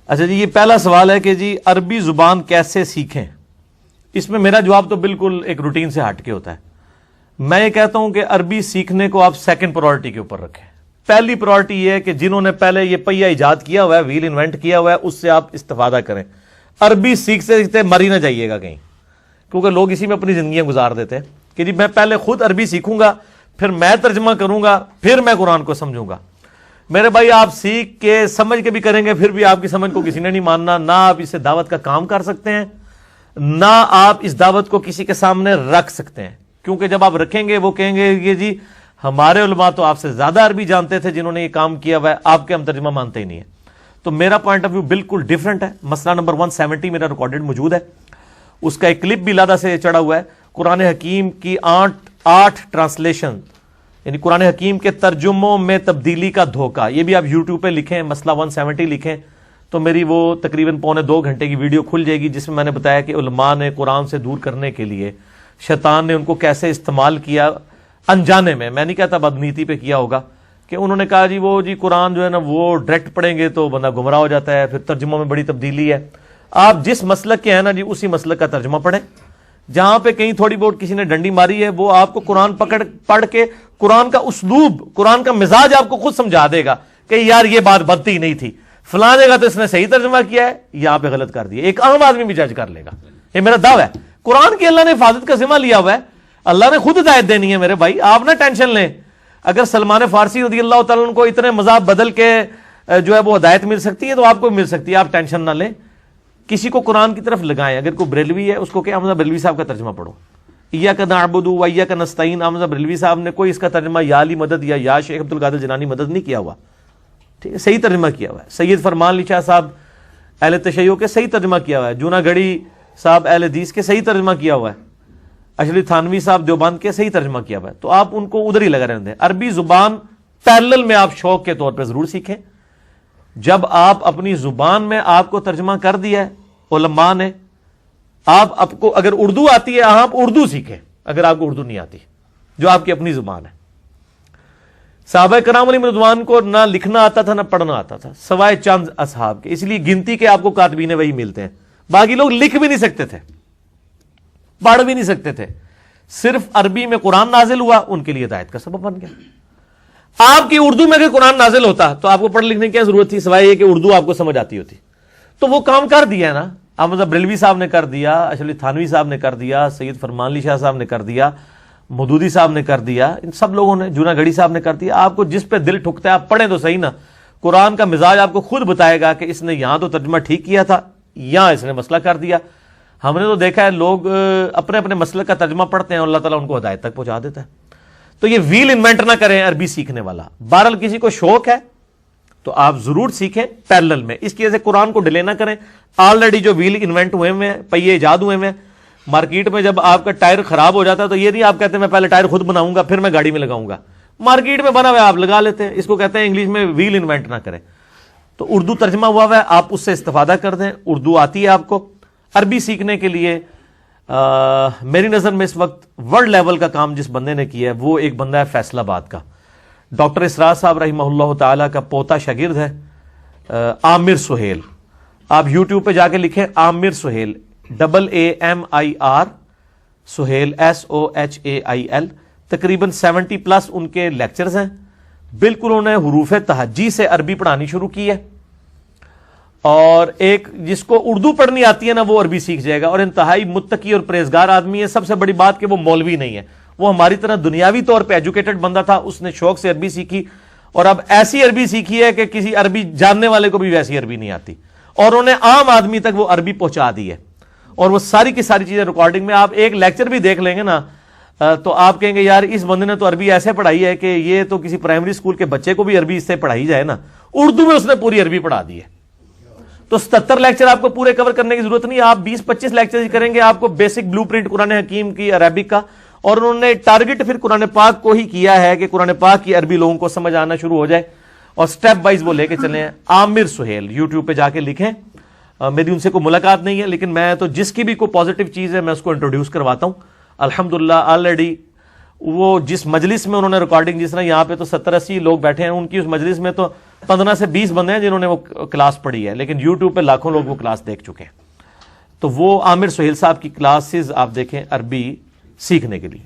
اچھا جی، یہ پہلا سوال ہے کہ جی عربی زبان کیسے سیکھیں. اس میں میرا جواب تو بالکل ایک روٹین سے ہٹ کے ہوتا ہے. میں یہ کہتا ہوں کہ عربی سیکھنے کو آپ سیکنڈ پرائورٹی کے اوپر رکھیں. پہلی پرائورٹی یہ ہے کہ جنہوں نے پہلے یہ پہیہ ایجاد کیا ہوا ہے، ویل انوینٹ کیا ہوا ہے، اس سے آپ استفادہ کریں. عربی سیکھتے سیکھتے مر ہی نہ جائیے گا کہیں، کیونکہ لوگ اسی میں اپنی زندگیاں گزار دیتے ہیں کہ جی میں پہلے خود عربی سیکھوں گا، پھر میں ترجمہ کروں گا، پھر میں قرآن کو سمجھوں گا. میرے بھائی، آپ سیکھ کے سمجھ کے بھی کریں گے، پھر بھی آپ کی سمجھ کو کسی نے نہیں ماننا. نہ آپ اسے دعوت کا کام کر سکتے ہیں، نہ آپ اس دعوت کو کسی کے سامنے رکھ سکتے ہیں. کیونکہ جب آپ رکھیں گے وہ کہیں گے کہ جی ہمارے علماء تو آپ سے زیادہ عربی جانتے تھے جنہوں نے یہ کام کیا ہوا ہے، آپ کے ہم ترجمہ مانتے ہی نہیں ہیں. تو میرا پوائنٹ آف ویو بالکل ڈیفرنٹ ہے. مسئلہ نمبر 170 میرا ریکارڈڈ موجود ہے، اس کا ایک کلپ بھی لادہ سے چڑھا ہوا ہے. قرآن حکیم کی 8 ٹرانسلیشن، یعنی قرآن حکیم کے ترجموں میں تبدیلی کا دھوکہ. یہ بھی آپ یوٹیوب پہ لکھیں، مسئلہ 170 لکھیں تو میری وہ تقریباً 1.25 گھنٹے کی ویڈیو کھل جائے گی، جس میں نے بتایا کہ علماء نے قرآن سے دور کرنے کے لیے شیطان نے ان کو کیسے استعمال کیا انجانے میں نہیں کہتا بدنیتی پہ کیا ہوگا، کہ انہوں نے کہا جی وہ جی قرآن جو ہے نا وہ ڈائریکٹ پڑھیں گے تو بندہ گمراہ ہو جاتا ہے، پھر ترجموں میں بڑی تبدیلی ہے. آپ جس مسلک کے ہیں نا جی اسی مسلک کا ترجمہ پڑھیں. جہاں پہ کہیں تھوڑی بہت کسی نے ڈنڈی ماری ہے، وہ آپ کو قرآن پڑھ کے قرآن کا اسلوب، قرآن کا مزاج آپ کو خود سمجھا دے گا کہ یار یہ بات بنتی نہیں تھی، فلاں جگہ تو اس نے صحیح ترجمہ کیا ہے، یہاں پہ غلط کر دیا. ایک عام آدمی بھی جج کر لے گا. یہ میرا دعویٰ ہے. قرآن کی اللہ نے حفاظت کا ذمہ لیا ہوا ہے، اللہ نے خود ہدایت دینی ہے. میرے بھائی آپ نہ ٹینشن لیں. اگر سلمان فارسی رضی اللہ تعالیٰ عنہ کو اتنے مذاہب بدل کے جو ہے وہ ہدایت مل سکتی ہے تو آپ کو مل سکتی ہے. آپ ٹینشن نہ لیں، کسی کو قرآن کی طرف لگائیں. اگر کوئی بریلوی ہے اس کو کہ احمد بریلوی صاحب کا ترجمہ پڑھو. ایاک نعبد و ایاک نستعین، احمد بریلوی صاحب نے کوئی اس کا ترجمہ یا علی مدد یا شیخ عبد القادر جیلانی مدد نہیں کیا ہوا. ٹھیک ہے، صحیح ترجمہ کیا ہوا ہے. سید فرمان علی شاہ صاحب اہل تشیع کے صحیح ترجمہ کیا ہوا ہے. جونا گڑھی صاحب اہل حدیث کے صحیح ترجمہ کیا ہوا ہے. اشرف تھانوی صاحب دیوبند کے صحیح ترجمہ کیا ہوا ہے. تو آپ ان کو ادھر ہی لگا رہنے دیں. عربی زبان پیرلل میں آپ شوق کے طور پہ ضرور سیکھیں. جب آپ اپنی زبان میں آپ کو ترجمہ کر دیا ہے علماء نے، آپ کو اگر اردو آتی ہے آپ اردو سیکھیں. اگر آپ کو اردو نہیں آتی جو آپ کی اپنی زبان ہے. صحابہ کرام علیہم رضوان کو نہ لکھنا آتا تھا نہ پڑھنا آتا تھا سوائے چند اصحاب کے، اس لیے گنتی کے آپ کو کاتبین وہی ملتے ہیں. باقی لوگ لکھ بھی نہیں سکتے تھے، پڑھ بھی نہیں سکتے تھے. صرف عربی میں قرآن نازل ہوا، ان کے لیے ہدایت کا سبب بن گیا. آپ کی اردو میں اگر قرآن نازل ہوتا تو آپ کو پڑھ لکھنے کی کیا ضرورت تھی سوائے یہ کہ اردو آپ کو سمجھ آتی ہوتی. تو وہ کام کر دیا ہے نا. احمد بریلوی صاحب نے کر دیا، اشرف تھانوی صاحب نے کر دیا، سید فرمان علی شاہ صاحب نے کر دیا، مودودی صاحب نے کر دیا، ان سب لوگوں نے، جونا گڑھی صاحب نے کر دیا. آپ کو جس پہ دل ٹھکتا ہے آپ پڑھیں تو صحیح نا. قرآن کا مزاج آپ کو خود بتائے گا کہ اس نے یہاں تو ترجمہ ٹھیک کیا تھا، یہاں اس نے مسئلہ کر دیا. ہم نے تو دیکھا ہے لوگ اپنے اپنے مسئلے کا ترجمہ پڑھتے ہیں اور اللہ تعالیٰ ان کو ہدایت تک پہنچا دیتا ہے. تو یہ ویل انوینٹ نہ کریں عربی سیکھنے والا. بہرحال کسی کو شوق ہے تو آپ ضرور سیکھیں پیرلل میں. اس کی وجہ سے قرآن کو ڈیلے نہ کریں. آلریڈی جو ویل انوینٹ ہوئے ہیں، پہیے ایجاد ہوئے ہیں مارکیٹ میں، جب آپ کا ٹائر خراب ہو جاتا ہے تو یہ نہیں آپ کہتے ہیں میں پہلے ٹائر خود بناؤں گا پھر میں گاڑی میں لگاؤں گا. مارکیٹ میں بنا ہوا آپ لگا لیتے ہیں. اس کو کہتے ہیں انگلش میں ویل انوینٹ نہ کریں. تو اردو ترجمہ ہوا ہے، آپ اس سے استفادہ کر دیں. اردو آتی ہے آپ کو. عربی سیکھنے کے لیے میری نظر میں اس وقت ورلڈ لیول کا کام جس بندے نے کیا ہے وہ ایک بندہ ہے فیصل آباد کا، ڈاکٹر اسرار صاحب رحمہ اللہ تعالیٰ کا پوتا شاگرد ہے عامر سہیل. آپ یوٹیوب پہ جا کے لکھیں عامر سہیل، AAMIR سہیل SOHAIL. تقریباً 70+ ان کے لیکچرز ہیں. بالکل انہوں نے حروف تہجی سے عربی پڑھانی شروع کی ہے. اور ایک جس کو اردو پڑھنی آتی ہے نا وہ عربی سیکھ جائے گا. اور انتہائی متقی اور پرہیزگار آدمی ہے. سب سے بڑی بات کہ وہ مولوی نہیں ہے، وہ ہماری طرح دنیاوی طور پہ ایجوکیٹڈ بندہ تھا. اس نے شوق سے عربی سیکھی اور اب ایسی عربی سیکھی ہے کہ کسی عربی جاننے والے کو بھی ویسی عربی نہیں آتی. اور انہوں نے عام آدمی تک وہ عربی پہنچا دی ہے. اور وہ ساری کی ساری چیزیں ریکارڈنگ میں. آپ ایک لیکچر بھی دیکھ لیں گے نا تو آپ کہیں گے یار اس بندے نے تو عربی ایسے پڑھائی ہے کہ یہ تو کسی پرائمری اسکول کے بچے کو بھی عربی اس سے پڑھائی جائے نا. اردو میں اس نے پوری عربی پڑھا دی ہے. تو 77 لیکچر آپ کو پورے کور کرنے کی ضرورت نہیں. آپ 20-25 لیکچر کریں گے آپ کو بیسک بلو پرنٹ قرآن حکیم کی عربک کا. اور انہوں نے ٹارگٹ پھر قرآن پاک کو ہی کیا ہے کہ قرآن پاک کی عربی لوگوں کو سمجھ آنا شروع ہو جائے. اور سٹیپ وائز وہ لے کے چلے ہیں. عامر سہیل یوٹیوب پہ جا کے لکھیں. میری ان سے کوئی ملاقات نہیں ہے لیکن میں تو جس کی بھی کوئی پازیٹیو چیز ہے میں اس کو انٹروڈیوس کرواتا ہوں. الحمدللہ آلریڈی وہ جس مجلس میں انہوں نے ریکارڈنگ، جس طرح یہاں پہ تو 70-80 لوگ بیٹھے ہیں، ان کی اس مجلس میں تو 15 سے 20 بندے ہیں جنہوں نے وہ کلاس پڑھی ہے، لیکن یوٹیوب پہ لاکھوں لوگ وہ کلاس دیکھ چکے ہیں. تو وہ عامر سہیل صاحب کی کلاسز آپ دیکھیں عربی سیکھنے کے لیے.